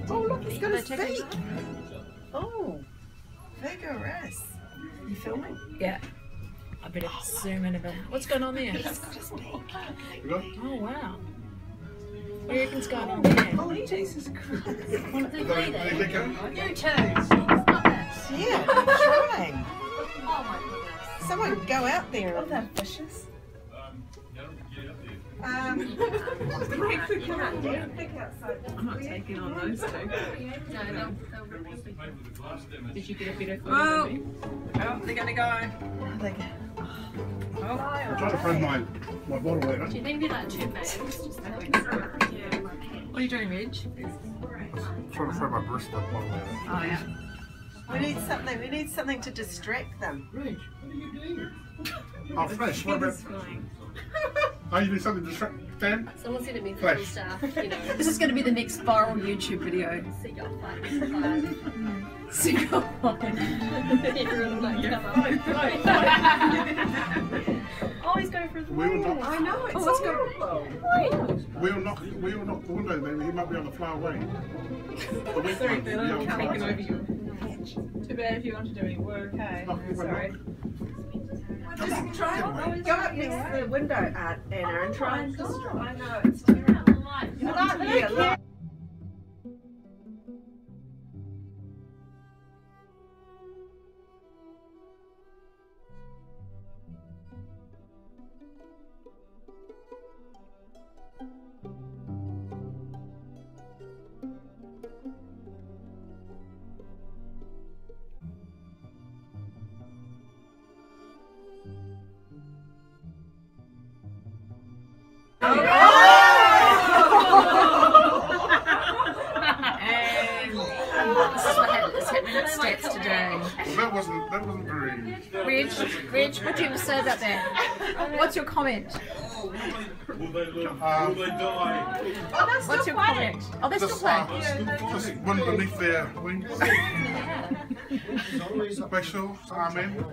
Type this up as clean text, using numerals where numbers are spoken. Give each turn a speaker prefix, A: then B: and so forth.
A: Oh look, he's got a speak. Oh, vigorous. You filming?
B: Yeah. I better zoom in a bit. What's going on there?
A: He's got a speak.
B: Oh wow. What do you reckon's going on there?
A: Oh Jesus Christ.
B: What are they breathing?
C: You too. Stop that.
A: Yeah, I'm trying.
C: Oh my goodness.
A: Someone go out there.
C: Oh, they're vicious.
A: I'm not taking on those two.
C: No,
B: Did you get a better photo
A: Oh,
B: of me?
A: they're going to go.
D: I'm trying to find my bottle later.
C: do you think they're like two males?
B: What are you doing, Reg?
D: I'm trying to find my breast bottle later.
A: Oh yeah. We need something to distract them.
D: Reg, what are you doing? Oh, Flash, what about... Oh, you do something to distract them?
C: Someone's going to be
D: Flash.
C: full stuff, you know.
B: This is going to be the next viral YouTube video.
C: Seagull fight.
B: Seagull fight.
C: Everyone will like come up. Oh, he's going for his
D: We will knock.
A: I know, it's
B: let's go.
A: horrible.
D: We'll knock the window, maybe he might be on the fly away.
E: Sorry, they're not taking over you. Too bad if you want to do any work, hey? Sorry.
A: Just try and go up next to the window, Anna, and try and distract. I know, it's
C: Turn
A: terrible.
C: on the light.
A: Yeah, look.
D: Well, that wasn't very...
B: Reg, what do you have to say about that? What's your comment?
F: Will they die?
B: What's your comment? Oh, they're still playing.
D: Just one beneath their wings. Special, amen.